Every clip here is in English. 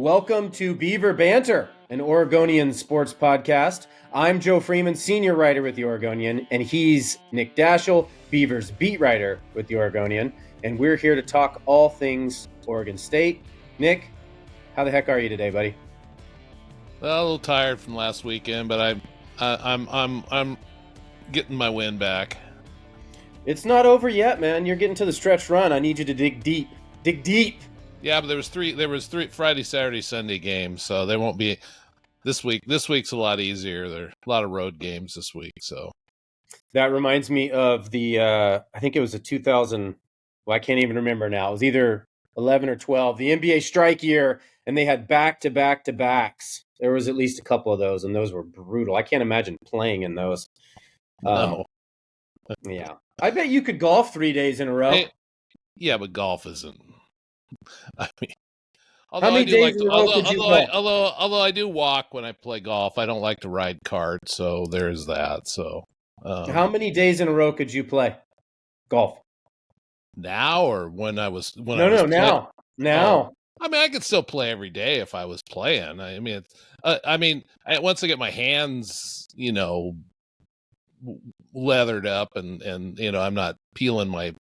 Welcome to Beaver Banter, an Oregonian sports podcast. I'm Joe Freeman, senior writer with the Oregonian, and he's Nick Daschel, Beavers beat writer with the Oregonian, and we're here to talk all things Oregon State. Nick, how the heck are you today, buddy? Well, a little tired from last weekend, but I'm getting my win back. It's not over yet, man. You're getting to the stretch run. I need you to dig deep. Dig deep. Yeah, but there was three Friday, Saturday, Sunday games, so there won't be this week. This week's a lot easier. There are a lot of road games this week, so that reminds me of the I think it was a 2000. Well, I can't even remember now. It was either 11 or 12, the NBA strike year, and they had back-to-backs. There was at least a couple of those, and those were brutal. I can't imagine playing in those. No. Yeah. I bet you could golf 3 days in a row. Yeah, but golf isn't. I mean, how many days in a row could you golf? Although I do walk when I play golf, I don't like to ride carts, so there's that. So, how many days in a row could you play golf? Now or when I was now. I mean, I could still play every day if I was playing. I mean, once I get my hands, leathered up and I'm not peeling my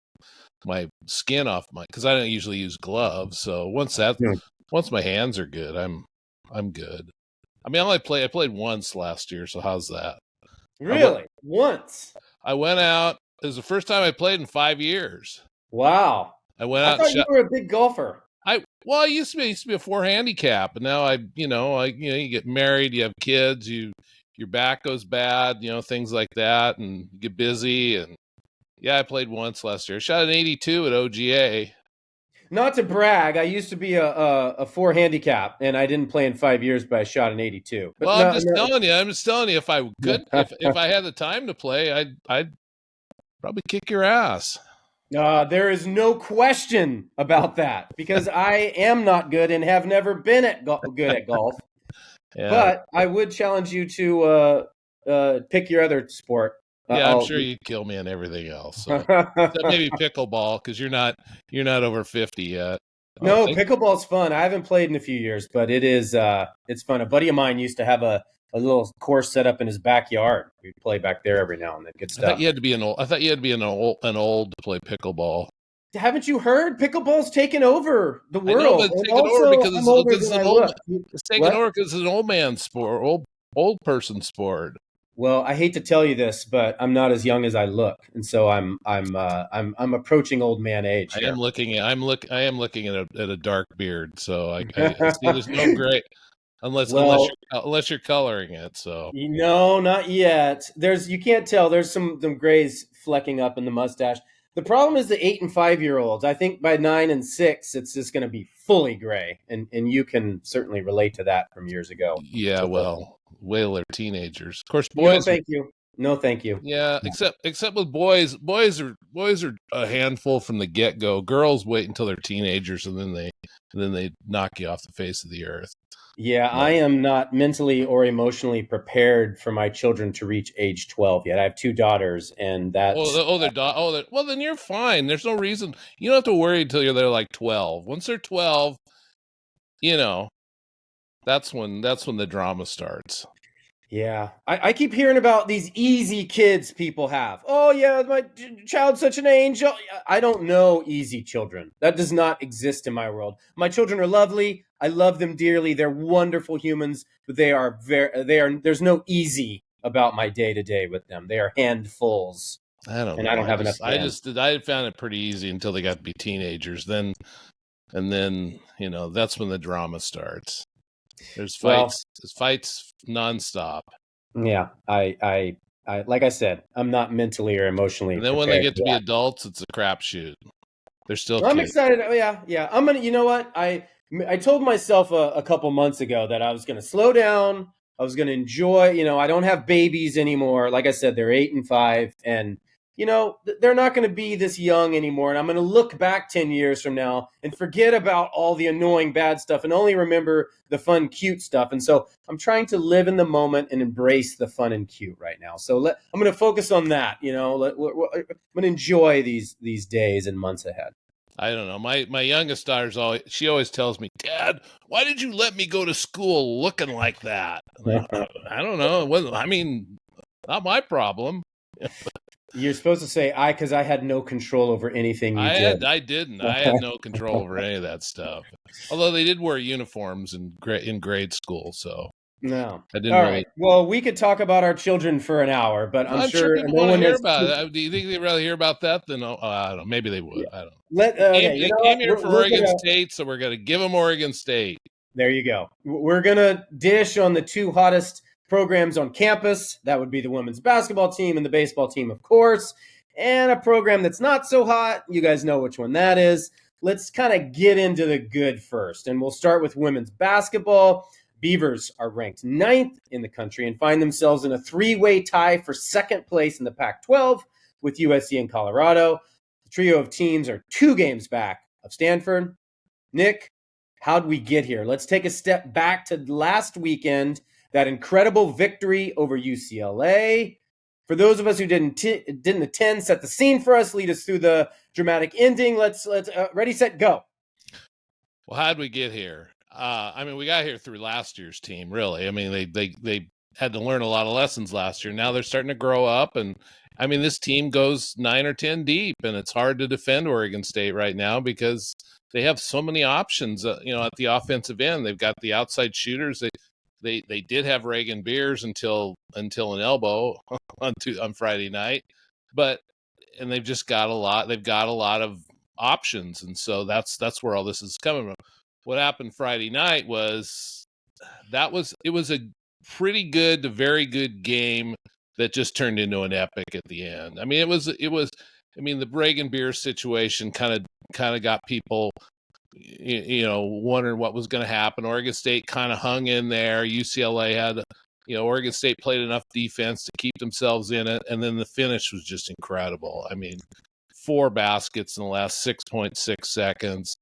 skin off because I don't usually use gloves. So once my hands are good, I'm good. I mean, I played once last year. So how's that? Really? Once? I went out. It was the first time I played in 5 years. Wow. I went out. I thought you were a big golfer. I used to be a 4 handicap, and now you get married, you have kids, your back goes bad, things like that, and you get busy. And yeah, I played once last year. I shot an 82 at OGA. Not to brag, I used to be a 4 handicap, and I didn't play in 5 years, but I shot an 82. But I'm just telling you, if I could, if I had the time to play, I'd probably kick your ass. There is no question about that, because I am not good and have never been good at golf. Yeah. But I would challenge you to pick your other sport. Yeah, I'm sure you'd kill me in everything else. So. Except maybe pickleball, because you're not over 50 yet. No, pickleball's fun. I haven't played in a few years, but it's fun. A buddy of mine used to have a little course set up in his backyard. We'd play back there every now and then. Good stuff. I thought you had to be an old to play pickleball. Haven't you heard? Pickleball's taken over the world. I know, but it's taken over because it's taken over because it's an old man sport, old person sport. Well, I hate to tell you this, but I'm not as young as I look, and so I'm approaching old man age. I am looking at a dark beard, so I see there's no gray. Unless you're coloring it, so no, not yet. You can't tell. There's some grays flecking up in the mustache. The problem is the 8 and 5 year olds. I think by 9 and 6, it's just going to be fully gray, and you can certainly relate to that from years ago. Yeah, well, they're teenagers, of course. Boys, no, thank you. Yeah, except with boys are a handful from the get go. Girls wait until they're teenagers, and then they knock you off the face of the earth. Yeah, I am not mentally or emotionally prepared for my children to reach age 12 yet. I have 2 daughters, and that's... well, then you're fine. There's no reason. You don't have to worry until they're like 12. Once they're 12, that's when the drama starts. Yeah. I keep hearing about these easy kids people have. Oh, yeah, my child's such an angel. I don't know easy children. That does not exist in my world. My children are lovely. I love them dearly. They're wonderful humans, but there's no easy about my day-to-day with them. They are handfuls. I don't know. And I don't have enough time. I found it pretty easy until they got to be teenagers. Then that's when the drama starts. There's fights. There's fights nonstop. Yeah, I like I said, I'm not mentally or emotionally. And then when they get to be adults, it's a crapshoot. They're still. I'm excited. Yeah. I'm gonna. You know what? I told myself a couple months ago that I was gonna slow down. I was gonna enjoy. I don't have babies anymore. Like I said, they're 8 and 5, and they're not going to be this young anymore. And I'm going to look back 10 years from now and forget about all the annoying bad stuff and only remember the fun, cute stuff. And so I'm trying to live in the moment and embrace the fun and cute right now. So I'm going to focus on that. I'm going to enjoy these days and months ahead. I don't know. My youngest daughter's always tells me, Dad, why did you let me go to school looking like that? I don't know. It wasn't. I mean, not my problem. You're supposed to say because I had no control over anything you did. I didn't. I had no control over any of that stuff. Although they did wear uniforms in grade school, so No. I didn't All really. right. Well, we could talk about our children for an hour, but I'm I'm sure sure people no want to one hear has. about it. Do you think they'd rather hear about that than I don't know? Maybe they would. Yeah. I don't know. Okay. You They know came what? here for We're Oregon gonna. State, so we're going to give them Oregon State. There you go. We're gonna dish on the two hottest programs on campus. That would be the women's basketball team and the baseball team, of course. And a program that's not so hot. You guys know which one that is. Let's kind of get into the good first, and we'll start with women's basketball. Beavers are ranked 9th in the country and find themselves in a three-way tie for second place in the Pac-12 with USC and Colorado. The trio of teams are 2 games back of Stanford. Nick, how'd we get here? Let's take a step back to last weekend, that incredible victory over UCLA. For those of us who didn't attend, set the scene for us, lead us through the dramatic ending. Let's ready, set, go. Well, how'd we get here? I mean, we got here through last year's team, really. I mean, they had to learn a lot of lessons last year. Now they're starting to grow up, and I mean, this team goes 9 or 10 deep, and it's hard to defend Oregon State right now because they have so many options. At the offensive end, they've got the outside shooters. They did have Reagan Beers until an elbow on Friday night, and they've just got a lot. They've got a lot of options, and so that's where all this is coming from. What happened Friday night was it was a pretty good to very good game that just turned into an epic at the end. I mean, it was I mean, the Reagan Beer situation kind of got people wondering what was going to happen. Oregon State kind of hung in there. UCLA had Oregon State played enough defense to keep themselves in it, and then the finish was just incredible. I mean, 4 baskets in the last 6.6 seconds.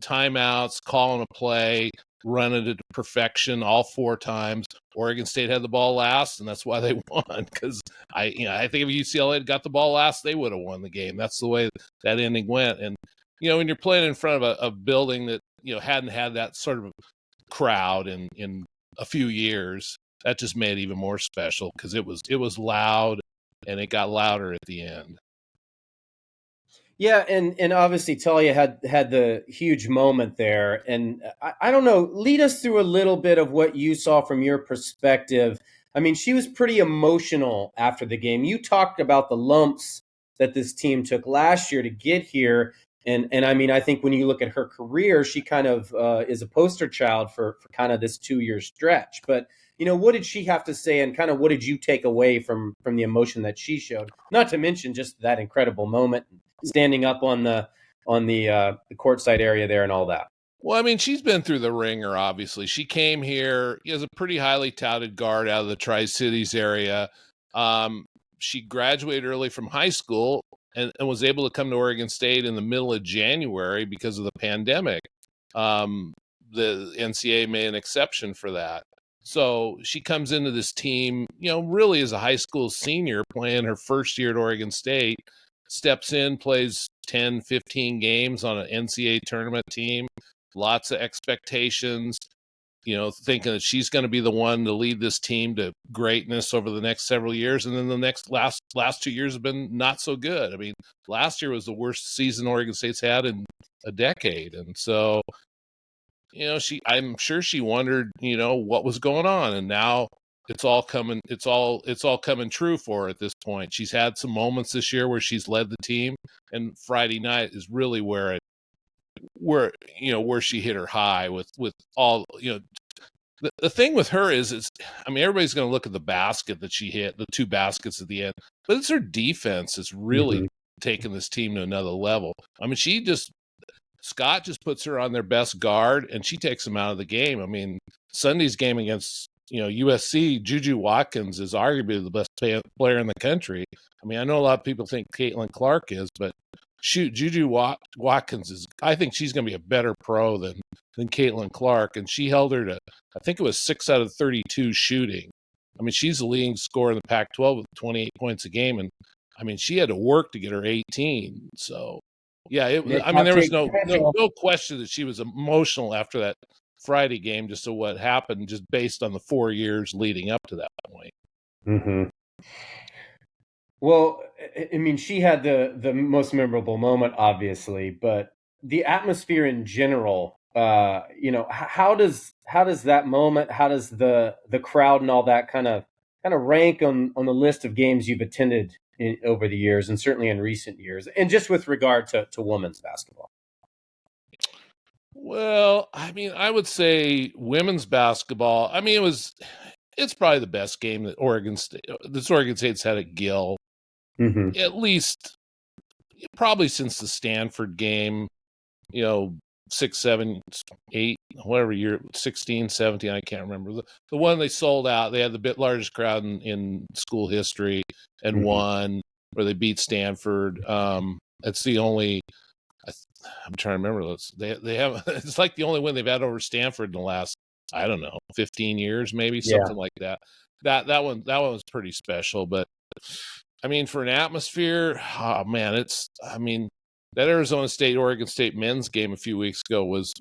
Timeouts, calling a play, running it to perfection all 4 times. Oregon State had the ball last, and that's why they won. Because I think if UCLA had got the ball last, they would have won the game. That's the way that ending went. And when you're playing in front of a building that hadn't had that sort of crowd in a few years, that just made it even more special because it was loud, and it got louder at the end. Yeah, and obviously Talia had the huge moment there, and I don't know. Lead us through a little bit of what you saw from your perspective. I mean, she was pretty emotional after the game. You talked about the lumps that this team took last year to get here, and I mean, I think when you look at her career, she kind of is a poster child for kind of this 2-year stretch. But what did she have to say, and kind of what did you take away from the emotion that she showed? Not to mention just that incredible moment, standing up on the courtside area there and all that. Well, I mean, she's been through the ringer, obviously. She came here as a pretty highly touted guard out of the Tri-Cities area. She graduated early from high school and was able to come to Oregon State in the middle of January because of the pandemic. The NCAA made an exception for that. So she comes into this team, really as a high school senior playing her first year at Oregon State, steps in, plays 10, 15 games on an NCAA tournament team, lots of expectations, thinking that she's going to be the one to lead this team to greatness over the next several years. And then the last 2 years have been not so good. I mean, last year was the worst season Oregon State's had in a decade. And so, I'm sure she wondered, what was going on. And now it's all coming true for her at this point. She's had some moments this year where she's led the team, and Friday night is really where she hit her high with all, the thing with her is I mean, everybody's going to look at the basket that she hit, the 2 baskets at the end, but it's her defense that's really taken this team to another level. I mean, Scott just puts her on their best guard, and she takes them out of the game. I mean, Sunday's game against USC, Juju Watkins is arguably the best player in the country. I mean, I know a lot of people think Caitlin Clark is, but shoot, Juju Watkins I think she's going to be a better pro than Caitlin Clark, and she held her to, I think it was 6 out of 32 shooting. I mean, she's the leading scorer in the Pac-12 with 28 points a game, and I mean, she had to work to get her 18. So, Yeah, Nick, I mean, hot there was take no question that she was emotional after that Friday game, just to what happened, just based on the 4 years leading up to that point. Mm-hmm. Well, I mean, she had the most memorable moment, obviously, but the atmosphere in general. How does that moment? How does the crowd and all that kind of rank on the list of games you've attended over the years, and certainly in recent years, and just with regard to women's basketball? Well, I mean, I would say women's basketball. I mean, it's probably the best game that Oregon State's had at Gill, Mm-hmm. at least probably since the Stanford game, 6, 7, 8, whatever year, 16, 17, I can't remember. The one they sold out, they had the largest crowd in school history and Mm-hmm. won, where they beat Stanford. It's the only, I'm trying to remember. They have, it's like the only win they've had over Stanford in the last, I don't know, 15 years, maybe, Yeah. something like that. That one was pretty special. But I mean, for an atmosphere, oh man, I mean, that Arizona State Oregon State men's game a few weeks ago was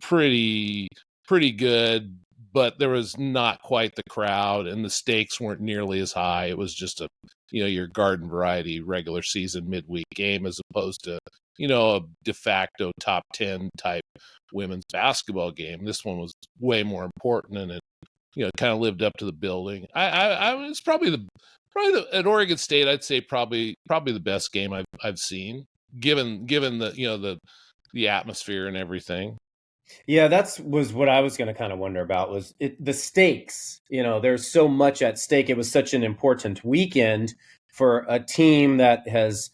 pretty good, but there was not quite the crowd, and the stakes weren't nearly as high. It was just your garden variety regular season midweek game, as opposed to a de facto top 10 type women's basketball game. This one was way more important, and it kind of lived up to the building. It's probably at Oregon State, I'd say probably the best game I've seen, given the atmosphere and everything. Yeah, was what I was going to kind of wonder about was the stakes. There's so much at stake. It was such an important weekend for a team that has,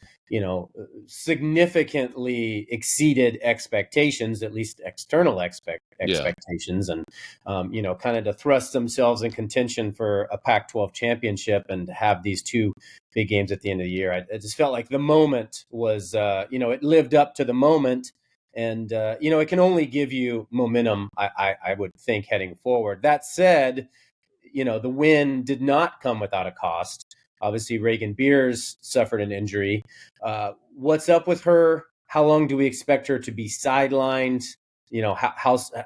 significantly exceeded expectations, at least external expectations, and, kind of to thrust themselves in contention for a Pac-12 championship and have these two big games at the end of the year. I just felt like the moment was, it lived up to the moment. And, it can only give you momentum, I would think, heading forward. That said, the win did not come without a cost. Obviously, Reagan Beers suffered an injury. What's up with her? How long do we expect her to be sidelined?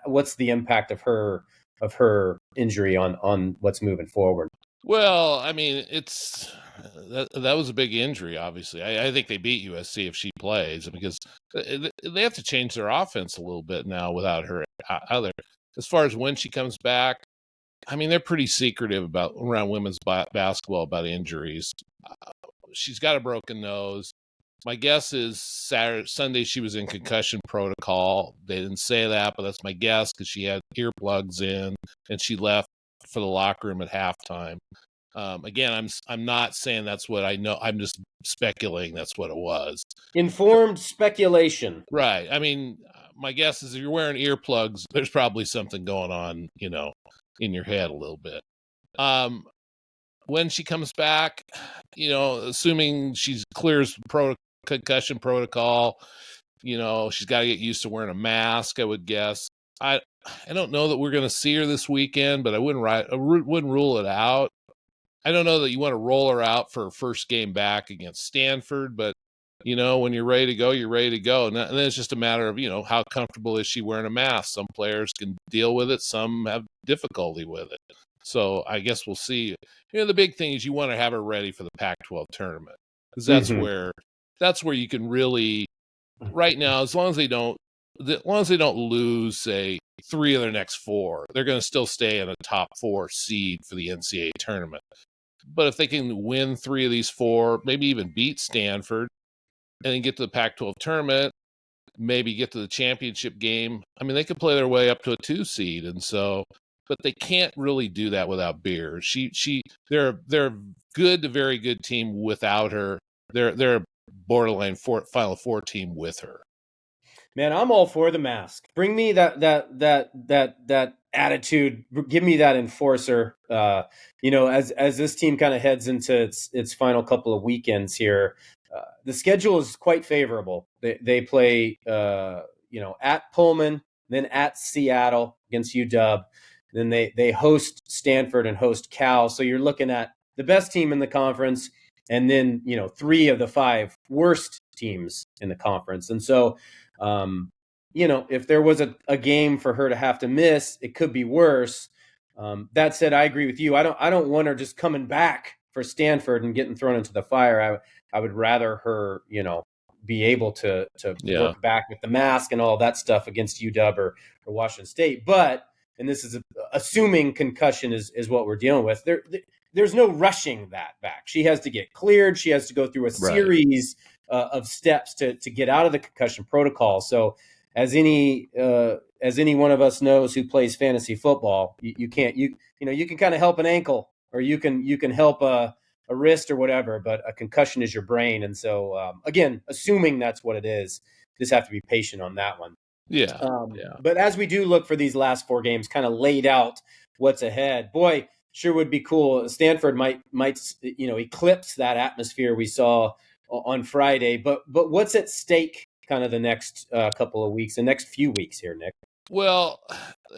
What's the impact of her injury on what's moving forward? Well, I mean, that was a big injury. Obviously, I think they beat USC if she plays, because they have to change their offense a little bit now without her out there. As far as when she comes back, I mean, they're pretty secretive around women's basketball about injuries. She's got a broken nose. My guess is Sunday she was in concussion protocol. They didn't say that, but that's my guess, because she had earplugs in and she left for the locker room at halftime. Again, I'm not saying that's what I know. I'm just speculating that's what it was. Informed speculation. Right. I mean, my guess is if you're wearing earplugs, there's probably something going on, in your head a little bit. When she comes back, assuming she clears concussion protocol, she's got to get used to wearing a mask, I would guess. I don't know that we're going to see her this weekend, but I wouldn't rule it out. I don't know that you want to roll her out for her first game back against Stanford, but when you're ready to go, you're ready to go. And then it's just a matter of, how comfortable is she wearing a mask? Some players can deal with it. Some have difficulty with it. So I guess we'll see. The big thing is you want to have her ready for the Pac-12 tournament, because that's where you can really, right now, as long as they don't lose, say, 3 of their next 4, they're going to still stay in a top 4 seed for the NCAA tournament. But if they can win 3 of these 4, maybe even beat Stanford, and then get to the Pac-12 tournament, maybe get to the championship game, I mean, they could play their way up to a 2 seed. And so, but they can't really do that without Beers. They're a good to very good team without her. They're a borderline Final Four team with her. Man, I'm all for the mask. Bring me that attitude. Give me that enforcer. As this team kind of heads into its final couple of weekends here, the schedule is quite favorable. They play at Pullman, then at Seattle against UW, then they host Stanford and host Cal. So you're looking at the best team in the conference and then 3 of the 5 worst teams in the conference. And so, if there was a game for her to have to miss, it could be worse. That said, I agree with you. I don't want her just coming back for Stanford and getting thrown into the fire. I would rather her, be able to work back with the mask and all that stuff against UW or Washington State. But, and this is assuming concussion is what we're dealing with, there's no rushing that back. She has to get cleared. She has to go through a series of steps to get out of the concussion protocol. So as any one of us knows who plays fantasy football, you can kind of help an ankle, or you can help a wrist or whatever, but a concussion is your brain. And so, again, assuming that's what it is, just have to be patient on that one. Yeah. But as we do look for these last 4 games, kind of laid out what's ahead, boy, sure would be cool. Stanford might eclipse that atmosphere we saw on Friday. But what's at stake kind of the next couple of weeks, the next few weeks here, Nick? Well,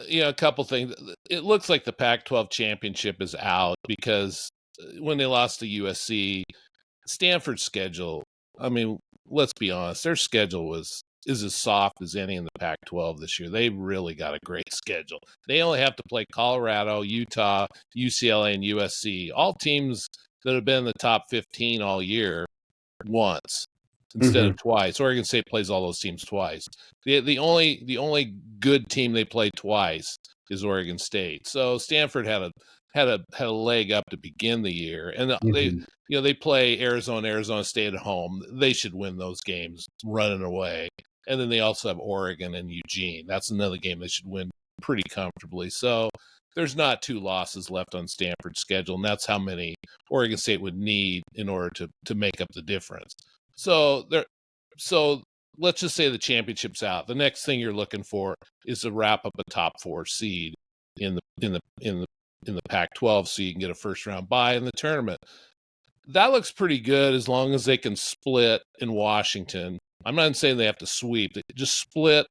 a couple things. It looks like the Pac-12 championship is out because when they lost to USC, Stanford's schedule, I mean, let's be honest, their schedule is as soft as any in the Pac-12 this year. They really got a great schedule. They only have to play Colorado, Utah, UCLA, and USC, all teams that have been in the top 15 all year once instead of twice. Oregon State plays all those teams twice. The only good team they play twice is Oregon State. So Stanford had a leg up to begin the year, and they play Arizona State at home. They should win those games running away. And then they also have Oregon and Eugene. That's another game they should win pretty comfortably. So there's not 2 losses left on Stanford's schedule, and that's how many Oregon State would need in order to make up the difference. So let's just say the championship's out. The next thing you're looking for is to wrap up a top 4 seed in the Pac-12, so you can get a first round bye in the tournament. That looks pretty good as long as they can split in Washington. I'm not saying they have to sweep. Just split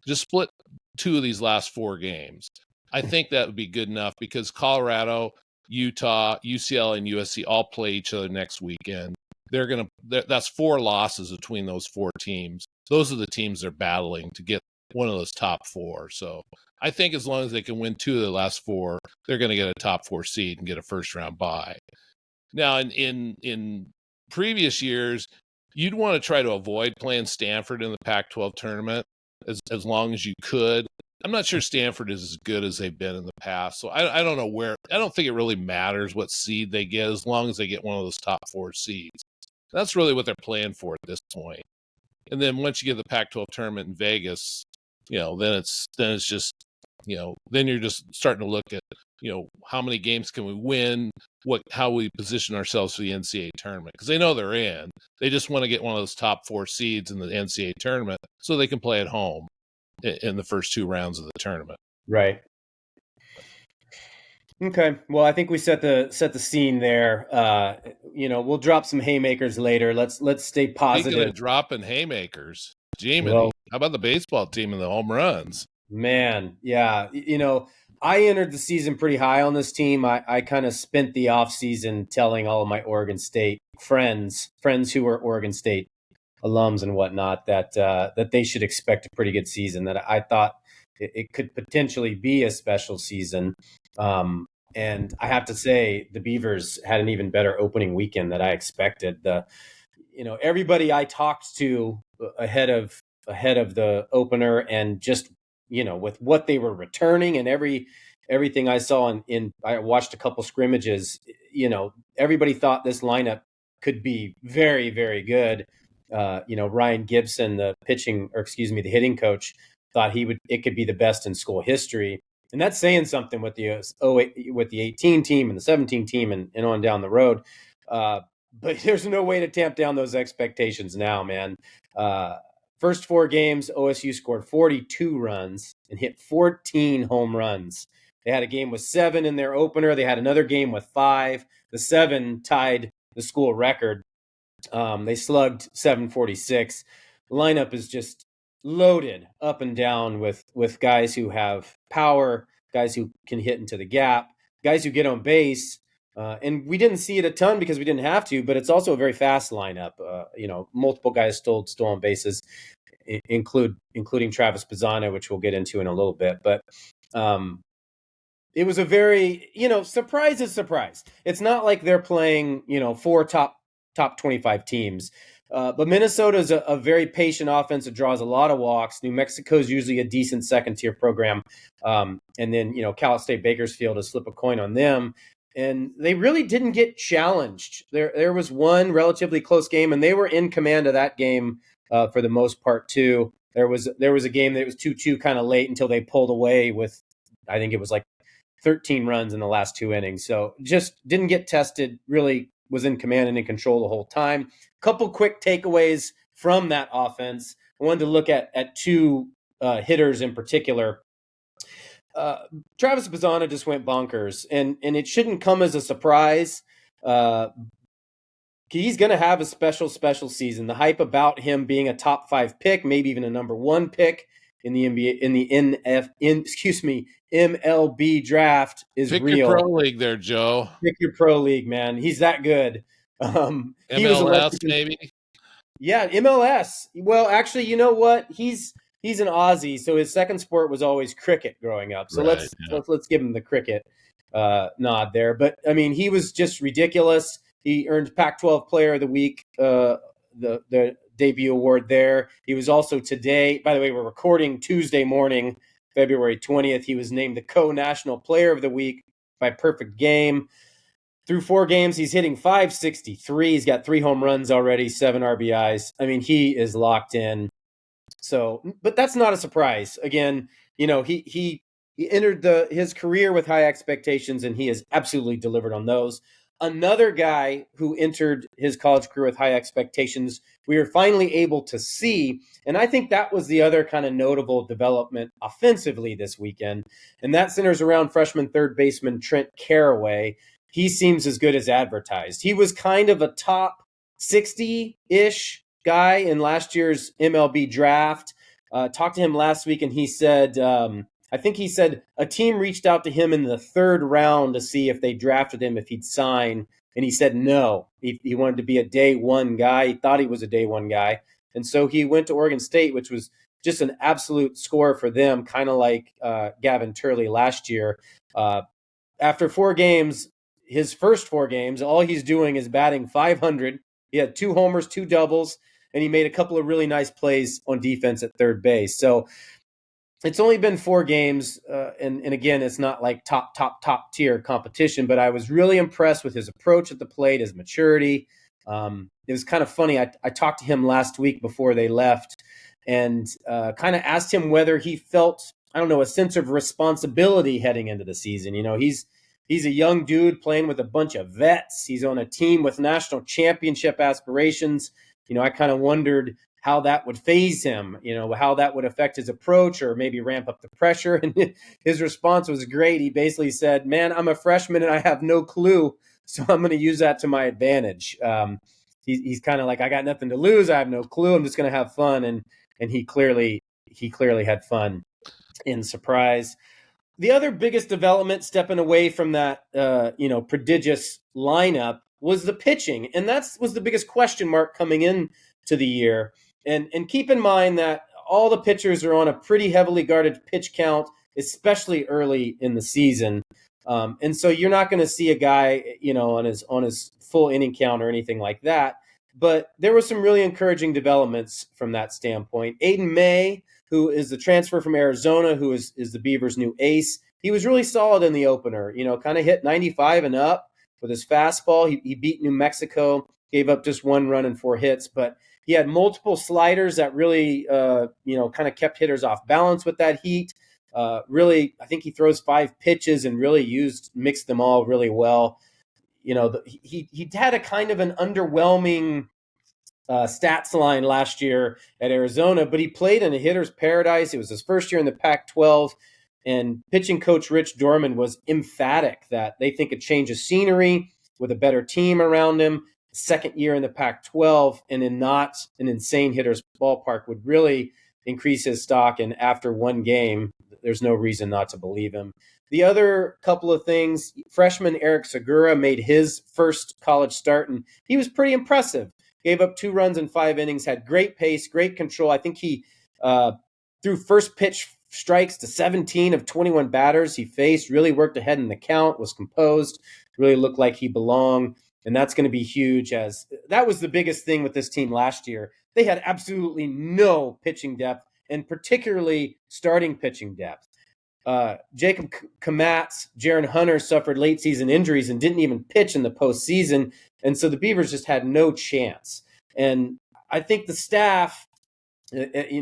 2 of these last 4 games. I think that would be good enough because Colorado, Utah, UCLA, and USC all play each other next weekend. That's 4 losses between those 4 teams. Those are the teams they're battling to get one of those top 4. So I think as long as they can win 2 of the last 4, they're going to get a top 4 seed and get a first round bye. Now, in previous years, you'd want to try to avoid playing Stanford in the Pac-12 tournament as long as you could. I'm not sure Stanford is as good as they've been in the past, so I don't know where. I don't think it really matters what seed they get as long as they get one of those top 4 seeds. That's really what they're playing for at this point. And then once you get the Pac-12 tournament in Vegas, then it's just, then you're just starting to look at, how many games can we win, how we position ourselves for the NCAA tournament, because they know they're in. They just want to get one of those top 4 seeds in the NCAA tournament so they can play at home in the first 2 rounds of the tournament. Right. Okay. Well, I think we set the scene there. We'll drop some haymakers later. Let's stay positive. Speaking of dropping haymakers, Jiminy, how about the baseball team and the home runs? Man, yeah. I entered the season pretty high on this team. I kind of spent the offseason telling all of my Oregon State friends who were Oregon State alums and whatnot, that they should expect a pretty good season, that I thought it could potentially be a special season. And I have to say, the Beavers had an even better opening weekend than I expected. Everybody I talked to ahead of the opener, and just, with what they were returning and everything I saw I watched a couple scrimmages, everybody thought this lineup could be very, very good. Ryan Gibson, the hitting coach, thought it could be the best in school history. And that's saying something with the 18 team and the 17 team and on down the road. But there's no way to tamp down those expectations now, man. First 4 games, OSU scored 42 runs and hit 14 home runs. They had a game with 7 in their opener. They had another game with 5. The 7 tied the school record. They slugged 746. The lineup is just loaded up and down with guys who have power, guys who can hit into the gap, guys who get on base. And we didn't see it a ton because we didn't have to, but it's also a very fast lineup. Multiple guys stolen bases, including Travis Bazzana, which we'll get into in a little bit. But it was a very, surprise is surprise. It's not like they're playing, 4 top 25 teams. But Minnesota is a very patient offense that draws a lot of walks. New Mexico is usually a decent second-tier program. And then, Cal State Bakersfield is flip a coin on them. And they really didn't get challenged. There was one relatively close game, and they were in command of that game for the most part, too. There was a game that was 2-2 kind of late until they pulled away with, I think it was like 13 runs in the last 2 innings. So just didn't get tested, really was in command and in control the whole time. Couple quick takeaways from that offense. I wanted to look at 2 hitters in particular. Travis Bazzana just went bonkers, and it shouldn't come as a surprise. He's going to have a special season. The hype about him being a top 5 pick, maybe even a number 1 pick in the NBA, MLB draft is Pick real. your pro league there, Joe. Pick your pro league, man. He's that good. MLS, maybe? Yeah, MLS. Well, actually, you know what? He's an Aussie, so his second sport was always cricket growing up. So Right, let's give him the cricket nod there. But I mean, he was just ridiculous. He earned Pac-12 Player of the Week, the debut award there. He was also today. By the way, we're recording Tuesday morning, February 20th. He was named the co-national Player of the Week by Perfect Game. Through 4 games, he's hitting .563. He's got 3 home runs already, 7 RBIs. I mean, he is locked in. So, but that's not a surprise. Again, he entered his career with high expectations, and he has absolutely delivered on those. Another guy who entered his college career with high expectations, we were finally able to see, and I think that was the other kind of notable development offensively this weekend, and that centers around freshman third baseman Trent Carraway. He seems as good as advertised. He was kind of a top 60-ish guy in last year's MLB draft. Talked to him last week, and he said, I think he said a team reached out to him in the 3rd round to see if they drafted him, if he'd sign. And he said no. He wanted to be a day 1 guy. He thought he was a day 1 guy. And so he went to Oregon State, which was just an absolute score for them, kind of like Gavin Turley last year. After 4 games, his first 4 games, all he's doing is batting .500. He had 2 homers, 2 doubles, and he made a couple of really nice plays on defense at third base. So it's only been 4 games, and again, it's not like top tier competition, but I was really impressed with his approach at the plate, his maturity. It was kind of funny. I talked to him last week before they left and kind of asked him whether he felt, a sense of responsibility heading into the season. He's a young dude playing with a bunch of vets. He's on a team with national championship aspirations. I kind of wondered how that would phase him, how that would affect his approach or maybe ramp up the pressure. And his response was great. He basically said, man, I'm a freshman and I have no clue, so I'm going to use that to my advantage. He's kind of like, I got nothing to lose. I have no clue. I'm just going to have fun. And he clearly had fun in surprise. The other biggest development stepping away from that, prodigious lineup was the pitching. And that was the biggest question mark coming in to the year. And keep in mind that all the pitchers are on a pretty heavily guarded pitch count, especially early in the season. And so you're not going to see a guy, on his full inning count or anything like that. But there were some really encouraging developments from that standpoint. Aiden May, who is the transfer from Arizona, who is the Beavers' new ace, he was really solid in the opener, kind of hit 95 and up with his fastball. He beat New Mexico, gave up just 1 run and 4 hits, but he had multiple sliders that really, kind of kept hitters off balance with that heat. Really, I think he throws 5 pitches and really mixed them all really well. He had a kind of an underwhelming stats line last year at Arizona, but he played in a hitter's paradise. It was his first year in the Pac-12, and pitching coach Rich Dorman was emphatic that they think a change of scenery with a better team around him, second year in the Pac-12, and in not an insane hitter's ballpark would really increase his stock. And after 1 game, there's no reason not to believe him. the other couple of things, freshman Eric Segura made his first college start, and he was pretty impressive. Gave up 2 runs in 5 innings, had great pace, great control. I think he threw first pitch strikes to 17 of 21 batters he faced, really worked ahead in the count, was composed, really looked like he belonged. And that's going to be huge, as that was the biggest thing with this team last year. They had absolutely no pitching depth, and particularly starting pitching depth. Jacob Kamatz, Jaron Hunter suffered late season injuries and didn't even pitch in the postseason. And so the Beavers just had no chance. And I think the staff,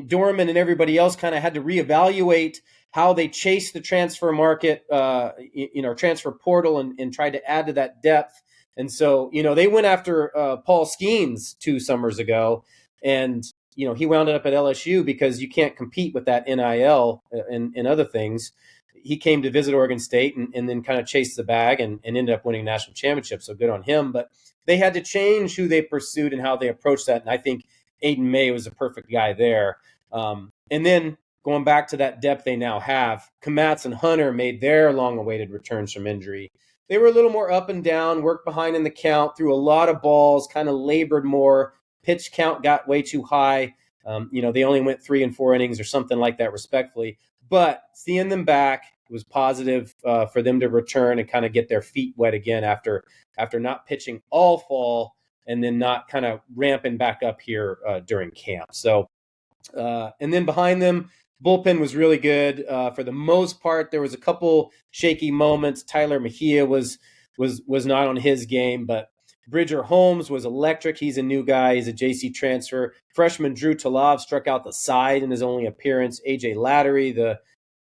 Dorman and everybody else, kind of had to reevaluate how they chased the transfer market, transfer portal, and tried to add to that depth. And so, they went after Paul Skeens 2 summers ago, and he wound up at LSU because you can't compete with that NIL and other things. He came to visit Oregon State and then kind of chased the bag and ended up winning national championships. So good on him. But they had to change who they pursued and how they approached that. And I think Aiden May was a perfect guy there. And then going back to that depth they now have, Kamatz and Hunter made their long-awaited returns from injury. They were a little more up and down, worked behind in the count, threw a lot of balls, kind of labored more. Pitch count got way too high. They only went 3 and 4 innings or something like that, respectfully. But seeing them back was positive for them to return and kind of get their feet wet again after not pitching all fall and then not kind of ramping back up here during camp. So, and then behind them, bullpen was really good for the most part. There was a couple shaky moments. Tyler Mejia was not on his game, but Bridger Holmes was electric. He's a new guy. He's a JC transfer. Freshman Drew Talov struck out the side in his only appearance. AJ Lattery, the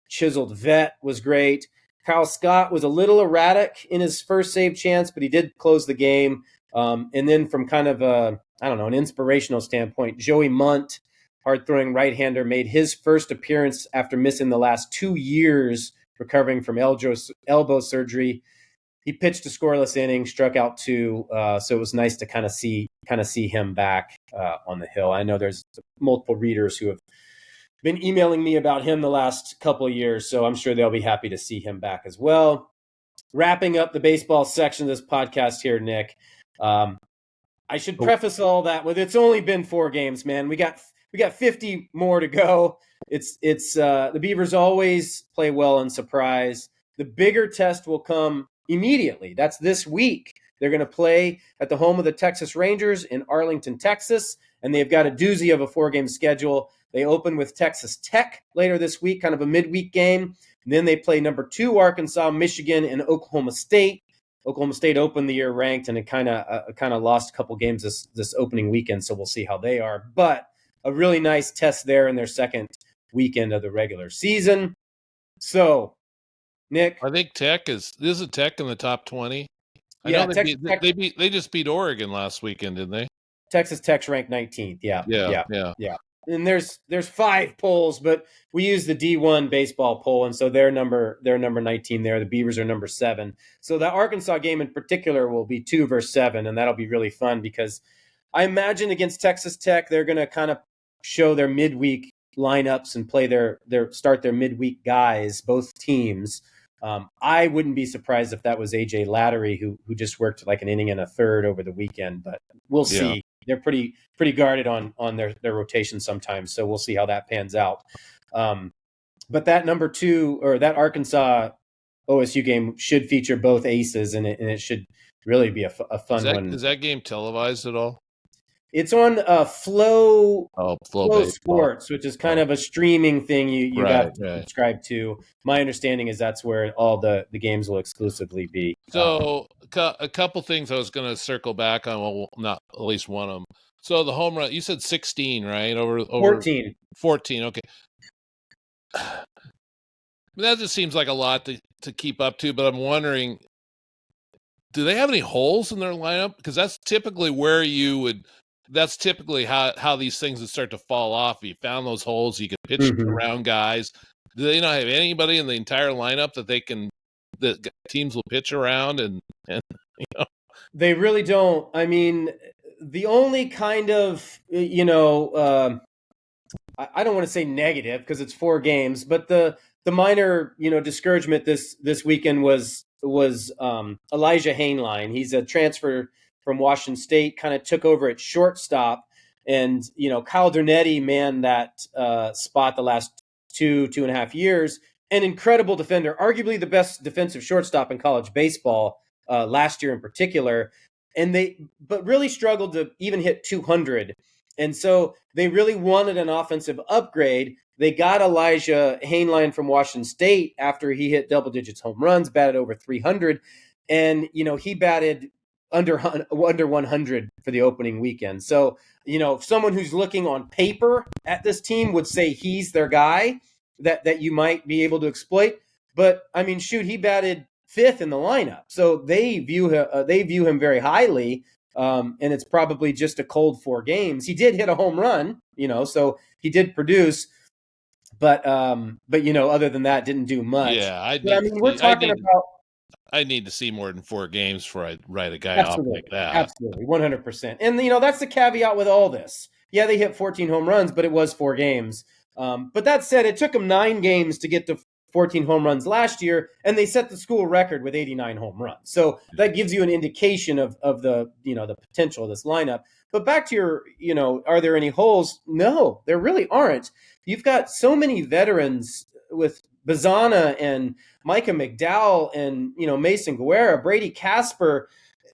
chiseled vet, was great. Kyle Scott was a little erratic in his first save chance, but he did close the game. And then from kind of an inspirational standpoint, Joey Munt, hard-throwing right-hander, made his first appearance after missing the last 2 years recovering from elbow surgery. He pitched a scoreless inning, struck out 2, so it was nice to kind of see him back on the hill. I know there's multiple readers who have been emailing me about him the last couple of years, so I'm sure they'll be happy to see him back as well. Wrapping up the baseball section of this podcast here, Nick. I should preface all that with it's only been 4 games, man. We got 50 more to go. It's the Beavers always play well and surprise. The bigger test will come immediately. That's this week. They're going to play at the home of the Texas Rangers in Arlington, Texas, and they've got a doozy of a 4-game schedule. They open with Texas Tech later this week, kind of a midweek game. And then they play number 2 Arkansas, Michigan, and Oklahoma State. Oklahoma State opened the year ranked, and it kind of lost a couple games this opening weekend, so we'll see how they are. But a really nice test there in their second weekend of the regular season. So, Nick, I think Tech is Tech in the top 20. Yeah, they just beat Oregon last weekend, didn't they? Texas Tech's ranked 19th. Yeah. And there's 5 polls, but we use the D1 baseball poll, and so they're number 19 there. The Beavers are number 7. So the Arkansas game in particular will be 2 versus 7, and that'll be really fun because I imagine against Texas Tech they're going to kind of show their midweek lineups and play start their midweek guys, both teams. I wouldn't be surprised if that was AJ Lattery, who just worked like an inning and a third over the weekend, but we'll see. Yeah. They're pretty guarded on their rotation sometimes, so we'll see how that pans out. But that number 2 or that Arkansas OSU game should feature both aces, and it should really be a fun one. Is that game televised at all? It's on Flow Sports, which is kind of a streaming thing you got to subscribe to. My understanding is that's where all the games will exclusively be. So a couple things I was going to circle back on, well, not at least one of them. So the home run, you said 16, right? Over 14. 14, okay. That just seems like a lot to keep up to, but I'm wondering, do they have any holes in their lineup? Because that's typically where that's typically how these things would start to fall off. If you found those holes, you could pitch around guys. Do they not have anybody in the entire lineup that teams will pitch around and They really don't. I mean, the only kind of, I don't want to say negative because it's 4 games, but the the minor, discouragement this weekend was Elijah Hainline. He's a transfer from Washington State, kind of took over at shortstop, and Kyle Dernetti manned that spot the last two and a half years. An incredible defender, arguably the best defensive shortstop in college baseball last year in particular, but really struggled to even hit 200. And so they really wanted an offensive upgrade. They got Elijah Hainline from Washington State after he hit double digits home runs, batted over 300, and he batted under 100 for the opening weekend. So someone who's looking on paper at this team would say he's their guy that you might be able to exploit. But I mean, shoot, he batted fifth in the lineup, so they view him very highly. And it's probably just a cold 4 games. He did hit a home run, so he did produce. But other than that, didn't do much. Yeah, we're talking about. I need to see more than 4 games before I write a guy off like that. Absolutely, 100%. And that's the caveat with all this. Yeah, they hit 14 home runs, but it was 4 games. But that said, it took them 9 games to get to 14 home runs last year, and they set the school record with 89 home runs. So that gives you an indication of the the potential of this lineup. But back to your, are there any holes? No, there really aren't. You've got so many veterans with Bazana and Micah McDowell and Mason Guerra, Brady Casper.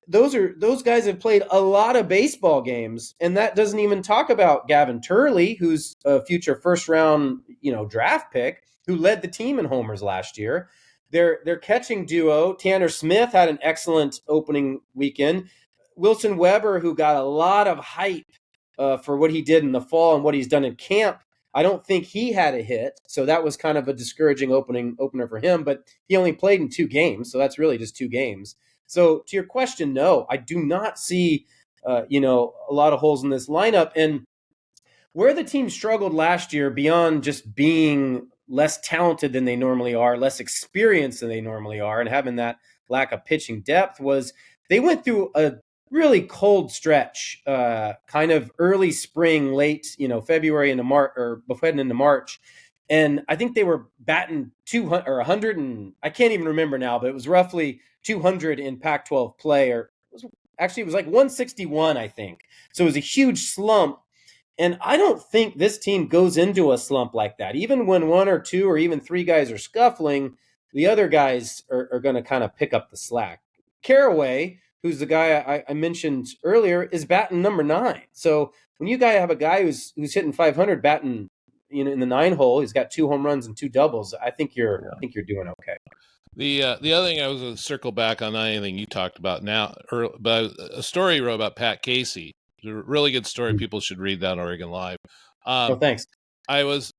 Those guys have played a lot of baseball games, and that doesn't even talk about Gavin Turley, who's a future first round draft pick, who led the team in homers last year. Their catching duo, Tanner Smith, had an excellent opening weekend. Wilson Weber, who got a lot of hype for what he did in the fall and what he's done in camp, I don't think he had a hit, so that was kind of a discouraging opener for him, but he only played in 2 games, so that's really just 2 games. So to your question, no, I do not see a lot of holes in this lineup. And where the team struggled last year, beyond just being less talented than they normally are, less experienced than they normally are, and having that lack of pitching depth, was they went through a really cold stretch, kind of early spring, late, February into March, or heading into March. And I think they were batting 200 or 100, and I can't even remember now, but it was roughly 200 in Pac-12 play, or it was like 161, I think. So it was a huge slump. And I don't think this team goes into a slump like that. Even when 1 or 2 or even 3 guys are scuffling, the other guys are going to kind of pick up the slack. Caraway, who's the guy I mentioned earlier, is batting number 9. So when you have a guy who's hitting 500, batting in the 9 hole, he's got 2 home runs and 2 doubles. I think you're doing okay. The other thing, I was going to circle back on anything you talked about now, but a story you wrote about Pat Casey. It's a really good story. People should read that on OregonLive. Thanks. I was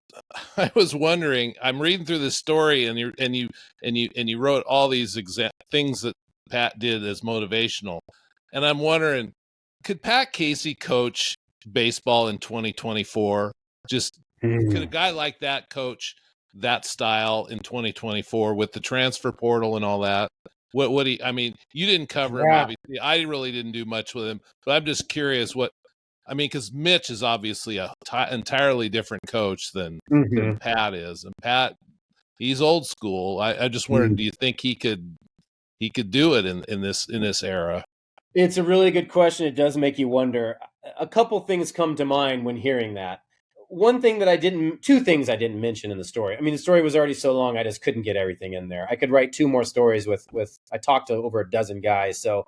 wondering. I'm reading through this story, and you wrote all these things that Pat did as motivational, and I'm wondering, could Pat Casey coach baseball in 2024? Could a guy like that coach that style in 2024 with the transfer portal and all that? What do you, I mean, you didn't cover him, obviously. I really didn't do much with him, but I'm just curious because Mitch is obviously a entirely different coach than Pat is. And Pat, he's old school. I just wondered, do you think he could do it in this era? It's a really good question. It does make you wonder. A couple things come to mind when hearing that. Two things I didn't mention in the story. I mean, the story was already so long, I just couldn't get everything in there. I could write 2 more stories with I talked to over a dozen guys. So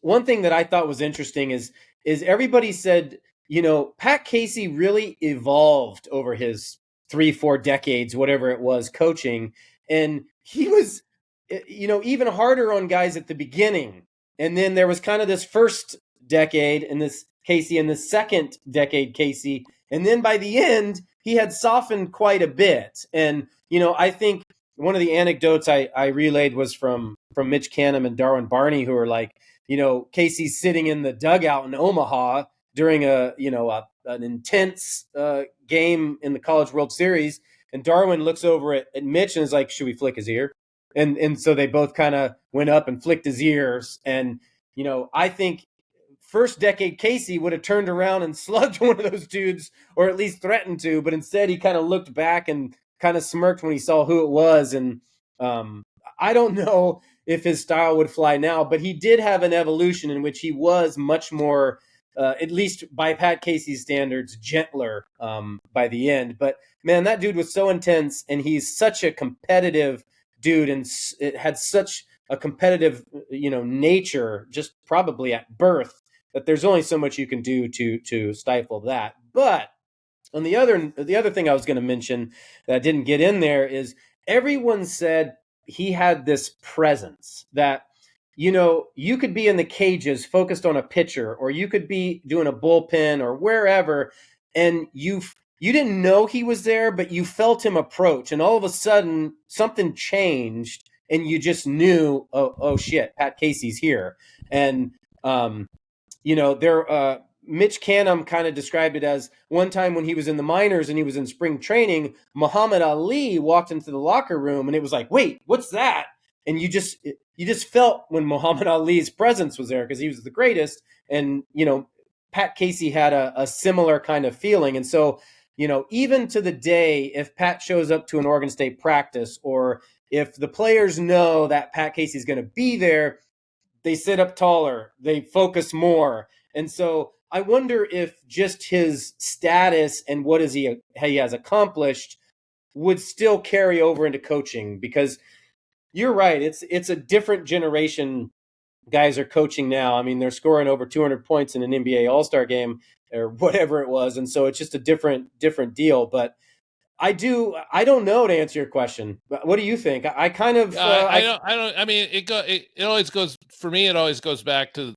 one thing that I thought was interesting is everybody said, Pat Casey really evolved over his 3-4 decades, whatever it was, coaching. And he was, even harder on guys at the beginning. And then there was kind of this first decade and this Casey and the second decade Casey. And then by the end, he had softened quite a bit. And, I think one of the anecdotes I relayed was from Mitch Canham and Darwin Barney, who are like, Casey's sitting in the dugout in Omaha during an intense game in the College World Series. And Darwin looks over at Mitch and is like, should we flick his ear? And so they both kind of went up and flicked his ears. And, I think first decade Casey would have turned around and slugged one of those dudes, or at least threatened to, but instead he kind of looked back and kind of smirked when he saw who it was. And I don't know if his style would fly now, but he did have an evolution in which he was much more, at least by Pat Casey's standards, gentler by the end. But man, that dude was so intense, and he's such a competitive dude, and it had such a competitive, nature, just probably at birth, that there's only so much you can do to stifle that. But on the other thing I was going to mention that didn't get in there is everyone said he had this presence that, you could be in the cages focused on a pitcher, or you could be doing a bullpen or wherever, and you didn't know he was there, but you felt him approach, and all of a sudden something changed, and you just knew, oh shit, Pat Casey's here. And Mitch Canham kind of described it as one time when he was in the minors and he was in spring training, Muhammad Ali walked into the locker room and it was like, wait, what's that? And you just felt when Muhammad Ali's presence was there because he was the greatest. And, Pat Casey had a similar kind of feeling. And so, even to the day, if Pat shows up to an Oregon State practice, or if the players know that Pat Casey's going to be there, they sit up taller, they focus more. And so I wonder if just his status and what he has accomplished would still carry over into coaching, because you're right. It's a different generation. Guys are coaching now. I mean, they're scoring over 200 points in an NBA All-Star game or whatever it was. And so it's just a different deal. But I don't know, to answer your question. What do you think? I kind of, I don't, I mean, it always goes, for me, it always goes back to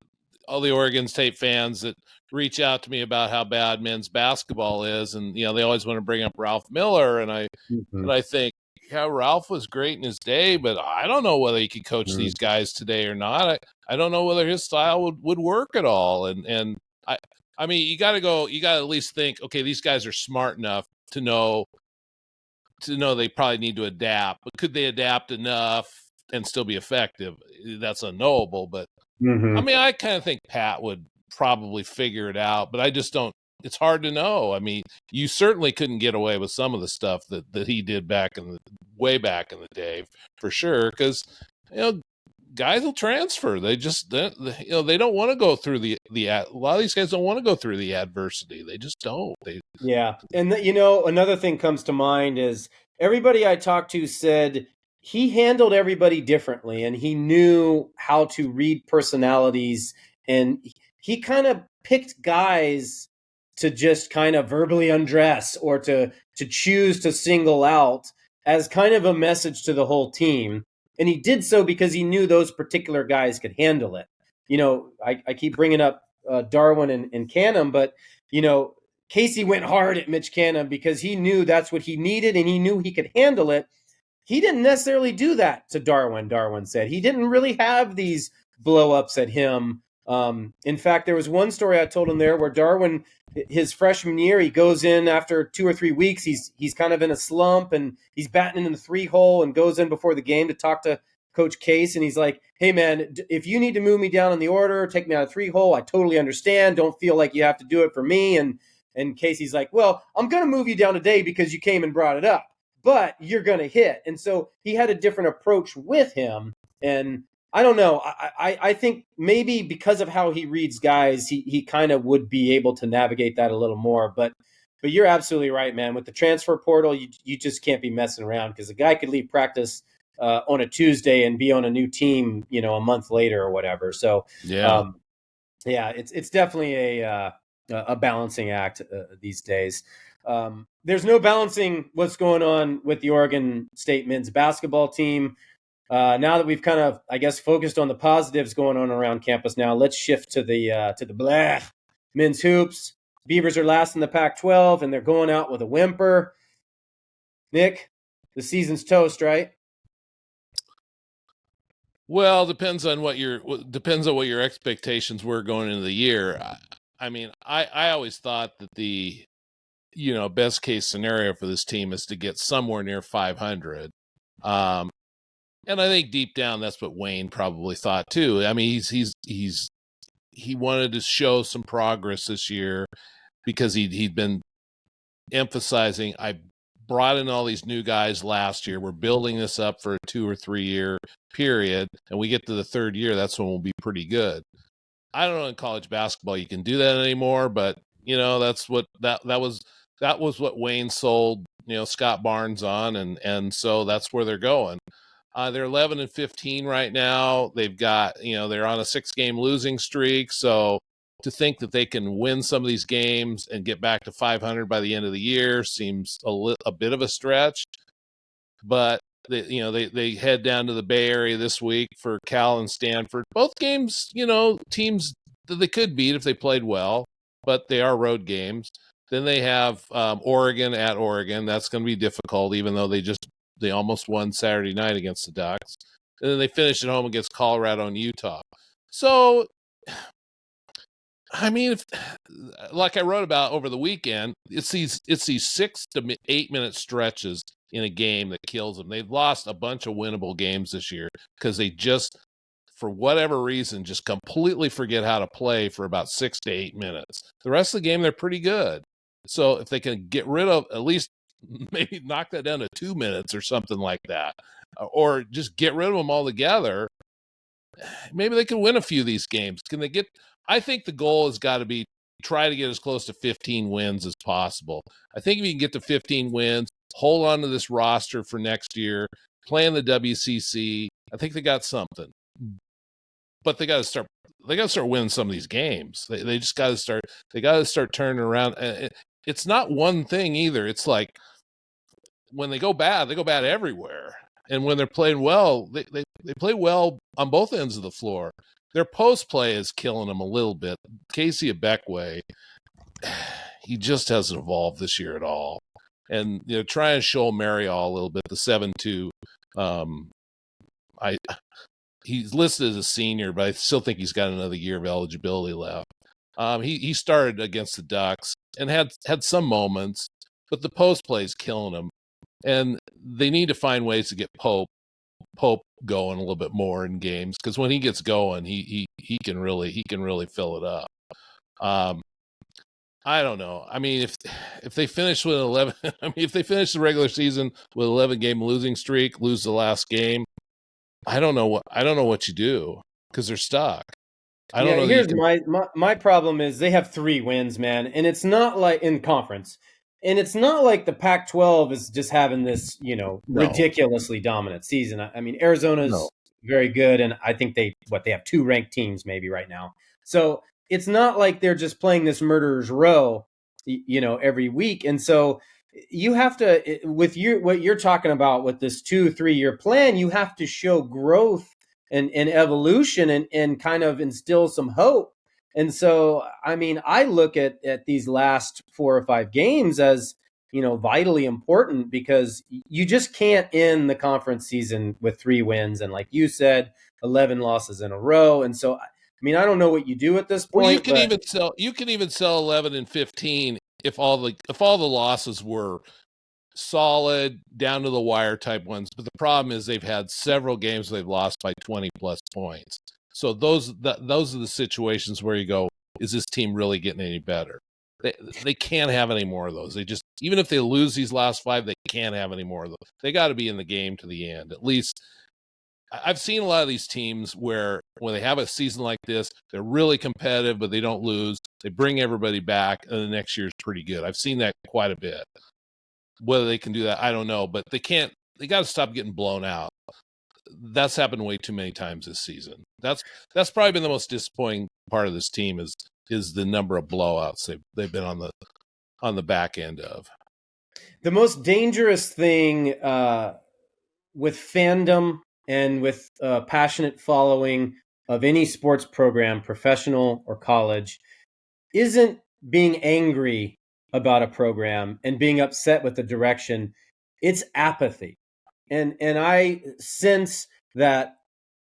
all the Oregon State fans that reach out to me about how bad men's basketball is. And, they always want to bring up Ralph Miller. And I think, Ralph was great in his day, but I don't know whether he could coach these guys today or not. I don't know whether his style would work at all. And I mean, you got to at least think, okay, these guys are smart enough to know they probably need to adapt, but could they adapt enough and still be effective? That's unknowable. But I mean, I kind of think Pat would probably figure it out, but I just don't. It's hard to know. I mean, you certainly couldn't get away with some of the stuff that he did way back in the day, for sure. Because guys will transfer. They just they don't want to go through the a lot of these guys don't want to go through the adversity. They just don't. Yeah, and another thing comes to mind is everybody I talked to said he handled everybody differently, and he knew how to read personalities, and he kind of picked guys to just kind of verbally undress, or to choose to single out as kind of a message to the whole team. And he did so because he knew those particular guys could handle it. I keep bringing up Darwin and Canham, but, Casey went hard at Mitch Canham because he knew that's what he needed, and he knew he could handle it. He didn't necessarily do that to Darwin. Darwin said he didn't really have these blow-ups at him. In fact, there was one story I told him there where Darwin, his freshman year, he goes in after 2 or 3 weeks. He's kind of in a slump, and he's batting in the 3-hole, and goes in before the game to talk to Coach Case. And he's like, hey, man, if you need to move me down in the order, take me out of 3-hole, I totally understand. Don't feel like you have to do it for me. And Casey's like, well, I'm going to move you down today because you came and brought it up, but you're going to hit. And so he had a different approach with him. And I don't know. I think maybe because of how he reads guys, he kind of would be able to navigate that a little more. But you're absolutely right, man. With the transfer portal, you just can't be messing around, because a guy could leave practice on a Tuesday and be on a new team, a month later or whatever. So it's definitely a balancing act these days. There's no balancing what's going on with the Oregon State men's basketball team. Now that we've kind of, I guess, focused on the positives going on around campus, now let's shift to the men's hoops. Beavers are last in the Pac-12, and they're going out with a whimper. Nick, the season's toast, right? Well, depends on what your expectations were going into the year. I mean, I always thought that the best case scenario for this team is to get somewhere near 500. And I think deep down, that's what Wayne probably thought too. I mean, he wanted to show some progress this year because he'd been emphasizing, I brought in all these new guys last year. We're building this up for a 2 or 3 year period, and we get to the third year, that's when we'll be pretty good. I don't know in college basketball you can do that anymore, but that's what that was what Wayne sold Scott Barnes on, and so that's where they're going. They're 11-15 right now. They've got they're on a 6-game losing streak, so to think that they can win some of these games and get back to 500 by the end of the year seems a bit of a stretch. But they head down to the Bay Area this week for Cal and Stanford. Both games, teams that they could beat if they played well, but they are road games. Then they have Oregon at Oregon. That's going to be difficult, even though they almost won Saturday night against the Ducks. And then they finish at home against Colorado and Utah. So, I mean, like I wrote about over the weekend, it's these 6 to 8 minute stretches in a game that kills them. They've lost a bunch of winnable games this year because they just, for whatever reason, just completely forget how to play for about 6 to 8 minutes. The rest of the game, they're pretty good. So if they can get rid of, at least maybe knock that down to 2 minutes or something like that, or just get rid of them altogether, maybe they can win a few of these games. Can they get, I think the goal has got to be try to get as close to 15 wins as possible. I think if you can get to 15 wins, hold on to this roster for next year, play in the WCC, I think they got something. But they got to start winning some of these games. They just got to start. They got to start turning around. It's not one thing either. It's like when they go bad everywhere. And when they're playing well, they play well on both ends of the floor. Their post play is killing them a little bit. Casey Abekwe, he just hasn't evolved this year at all. And try and show Marial a little bit. The 7-2. He's listed as a senior, but I still think he's got another year of eligibility left. He started against the Ducks and had some moments, but the post play is killing him. And they need to find ways to get Pope going a little bit more in games, because when he gets going, he can really fill it up. I don't know. I mean, if they finish with 11, I mean, if they finish the regular season with 11-game losing streak, lose the last game, I don't know what you do, because they're stuck. I don't know. Here's my problem is they have 3 wins, man, and it's not like in conference, and it's not like the Pac-12 is just having this, ridiculously dominant season. I mean, Arizona's very good, and I think they have 2 ranked teams maybe right now. So it's not like they're just playing this murderer's row, every week, and so you have to, with what you're talking about with this 2-3 year plan, you have to show growth and evolution and kind of instill some hope. And so, I mean, I look at these last 4 or 5 games as, vitally important, because you just can't end the conference season with 3 wins. And like you said, 11 losses in a row. And so, I mean, I don't know what you do at this point. Well, you can even sell 11-15 if all the losses were solid, down to the wire type ones. But the problem is they've had several games they've lost by 20 plus points. So those are the situations where you go, is this team really getting any better? They can't have any more of those. They just, even if they lose these last 5, they can't have any more of those. They got to be in the game to the end. At least I've seen a lot of these teams where when they have a season like this, they're really competitive, but they don't lose. They bring everybody back, and the next year is pretty good. I've seen that quite a bit. Whether they can do that, I don't know, but they can't. They got to stop getting blown out. That's happened way too many times this season. That's probably been the most disappointing part of this team is the number of blowouts they've been on the back end of. The most dangerous thing with fandom and with passionate following of any sports program, professional or college, isn't being angry about a program and being upset with the direction. It's apathy. And I sense that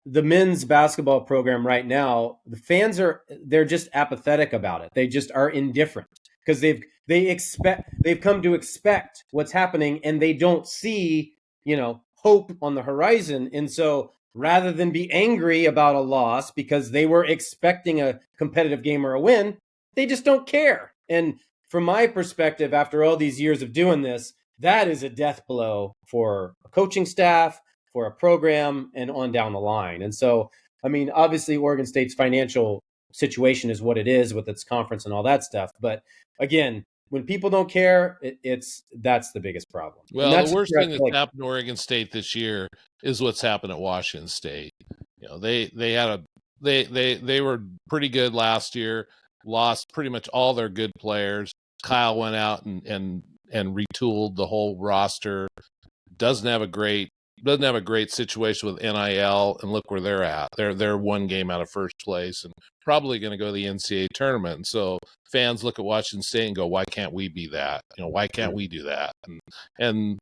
the men's basketball program right now, the fans they're just apathetic about it. They just are indifferent because they've come to expect what's happening, and they don't see, hope on the horizon. And so rather than be angry about a loss because they were expecting a competitive game or a win, they just don't care. And from my perspective, after all these years of doing this, that is a death blow for a coaching staff, for a program, and on down the line. And so, I mean, obviously, Oregon State's financial situation is what it is with its conference and all that stuff. But again, when people don't care, that's the biggest problem. And Well, the that's worst thing that's happened to Oregon State this year is what's happened at Washington State. They were pretty good last year, lost pretty much all their good players. Kyle went out and retooled the whole roster. Doesn't have a great situation with NIL, and look where they're at. They're one game out of first place and probably going to go to the NCAA tournament. And so fans look at Washington State and go, "Why can't we be that? Why can't we do that?" And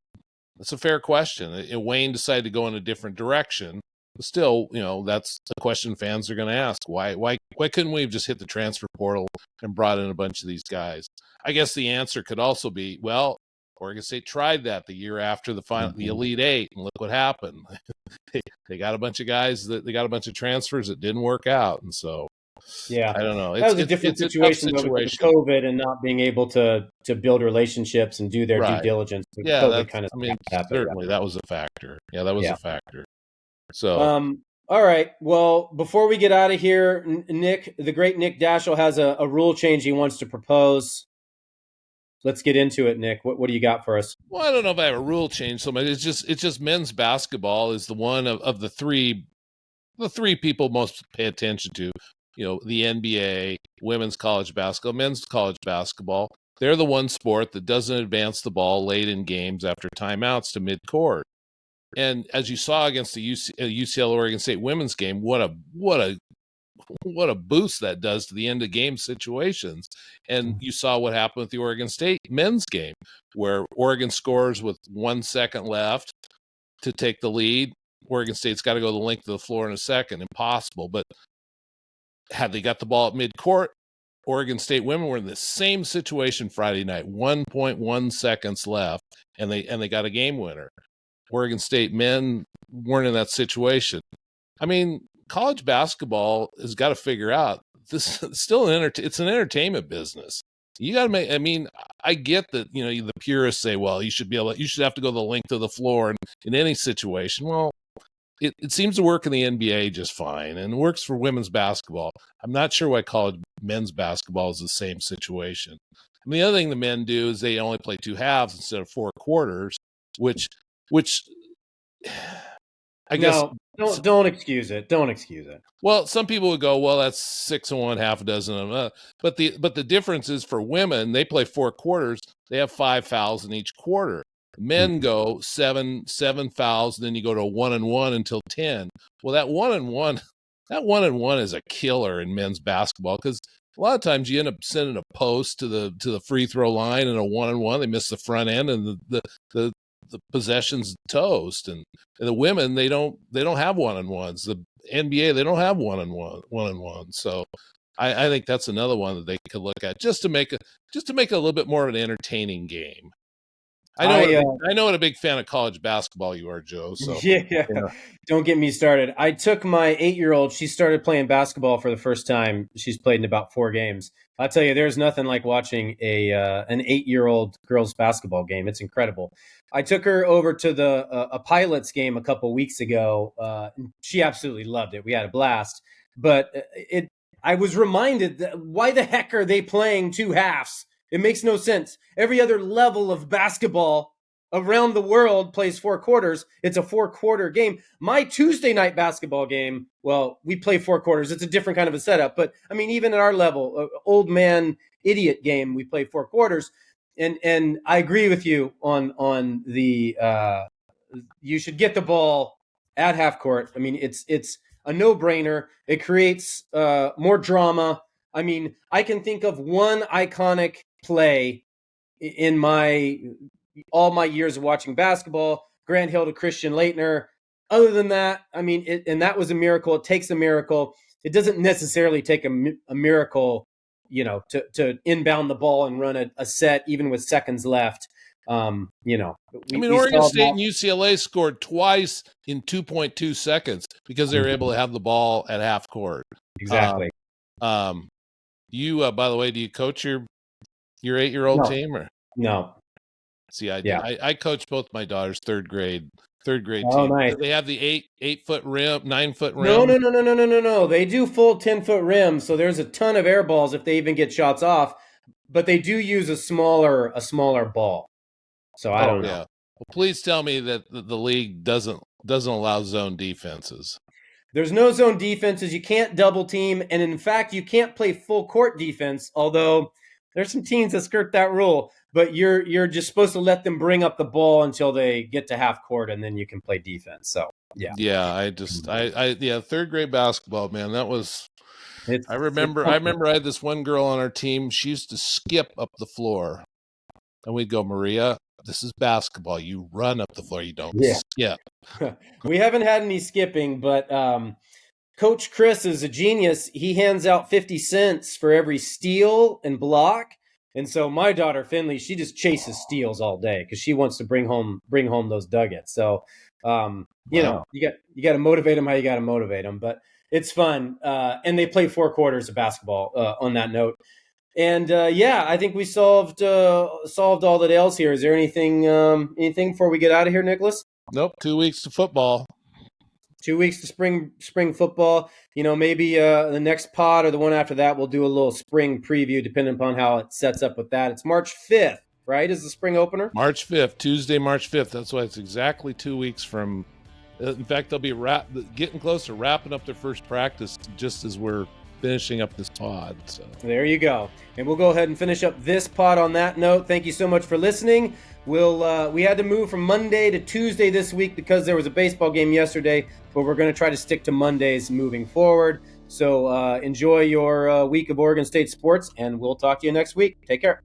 it's a fair question. Wayne decided to go in a different direction. But still, that's the question fans are going to ask. Why couldn't we have just hit the transfer portal and brought in a bunch of these guys? I guess the answer could also be, well, Oregon State tried that the year after the Elite Eight, and look what happened. They got a bunch of guys they got a bunch of transfers that didn't work out, and so yeah, I don't know. That was a different situation with COVID and not being able to build relationships and do their due diligence. Yeah, COVID kind of certainly that was a factor. Yeah, that was a factor. So, all right. Well, before we get out of here, Nick, the great Nick Daschel has a rule change he wants to propose. Let's get into it, Nick. What do you got for us? Well, I don't know if I have a rule change so much. It's just men's basketball is the one of the three people most pay attention to. The NBA, women's college basketball, men's college basketball. They're the one sport that doesn't advance the ball late in games after timeouts to midcourt. And as you saw against the UCLA Oregon State women's game, what a boost that does to the end of game situations. And you saw what happened with the Oregon State men's game, where Oregon scores with 1 second left to take the lead. Oregon State's got to go the length of the floor in a second. Impossible. But had they got the ball at midcourt, Oregon State women were in the same situation Friday night, 1.1 seconds left, and they got a game winner. Oregon State men weren't in that situation. I mean, college basketball has got to figure out this is still it's an entertainment business. You got to make. I mean, I get that the purists say, well, you should have to go the length of the floor in any situation. Well, it seems to work in the NBA just fine, and it works for women's basketball. I'm not sure why college men's basketball is the same situation. And the other thing the men do is they only play 2 halves instead of 4 quarters, which I guess don't excuse it. Don't excuse it. Well, some people would go, well, that's 6 and 1, half a dozen of them. But the difference is for women, they play 4 quarters. They have 5 fouls in each quarter. Men go seven fouls, and then you go to 1 and 1 until 10. Well, that 1 and 1 is a killer in men's basketball because a lot of times you end up sending a post to the free throw line and a 1 and 1. They miss the front end, and the possession's toast. And the women, they don't have 1 and 1s. The NBA, they don't have 1 and 1. So I think that's another one that they could look at just to make it a little bit more of an entertaining game. I know what a big fan of college basketball you are, Joe. So yeah. Don't get me started. I took my 8-year-old. She started playing basketball for the first time. She's played in about 4 games. I'll tell you, there's nothing like watching an 8-year-old girls basketball game. It's incredible. I took her over to a Pilots game a couple weeks ago. She absolutely loved it. We had a blast. But I was reminded that why the heck are they playing 2 halves? It makes no sense. Every other level of basketball around the world plays 4 quarters. It's a 4-quarter game. My Tuesday night basketball game, well, we play 4 quarters. It's a different kind of a setup. But, I mean, even at our level, old man idiot game, we play 4 quarters. And I agree with you on the you should get the ball at half court. I mean, it's a no-brainer. It creates more drama. I mean, I can think of one iconic play in all my years of watching basketball, Grant Hill to Christian Laettner. Other than that, I mean, and that was a miracle. It takes a miracle. It doesn't necessarily take a miracle, to inbound the ball and run a set, even with seconds left. Oregon State and UCLA scored twice in 2.2 seconds because they were able to have the ball at half court. Exactly. You, by the way, do you coach your 8-year-old team or no? See, I did. Yeah. I coached both my daughters, third grade Oh, team. nice. They have the 8-foot rim, 9-foot No, rim. no. They do full 10-foot rims, so there's a ton of air balls if they even get shots off. But they do use a smaller ball. So I don't know. Yeah. Well, please tell me that the league doesn't allow zone defenses. There's no zone defenses. You can't double team, and in fact, you can't play full court defense. Although there's some teams that skirt that rule, but you're just supposed to let them bring up the ball until they get to half court, and then you can play defense. So yeah. Yeah, third grade basketball, man. That was. I remember I had this one girl on our team. She used to skip up the floor, and we'd go, Maria, this is basketball. You run up the floor. You don't skip. We haven't had any skipping, but Coach Chris is a genius. He hands out 50 cents for every steal and block. And so my daughter, Finley, she just chases steals all day because she wants to bring home those ducats. So, you know, you got to motivate them how you got to motivate them. But it's fun. And they play 4 quarters of basketball on that note. And I think we solved all the else here. Is there anything before we get out of here, Nicholas? Nope. 2 weeks to football. 2 weeks to spring football. You know, maybe the next pod or the one after that, we'll do a little spring preview, depending upon how it sets up with that. It's March 5th, right? Is the spring opener? March 5th, Tuesday, March 5th. That's why it's exactly 2 weeks from. In fact, they'll be getting close to wrapping up their first practice just as we're finishing up this pod. So there you go. And we'll go ahead and finish up this pod on that note. Thank you so much for listening. We had to move from Monday to Tuesday this week because there was a baseball game yesterday, but we're going to try to stick to Mondays moving forward. So enjoy your week of Oregon State sports, and we'll talk to you next week. Take care.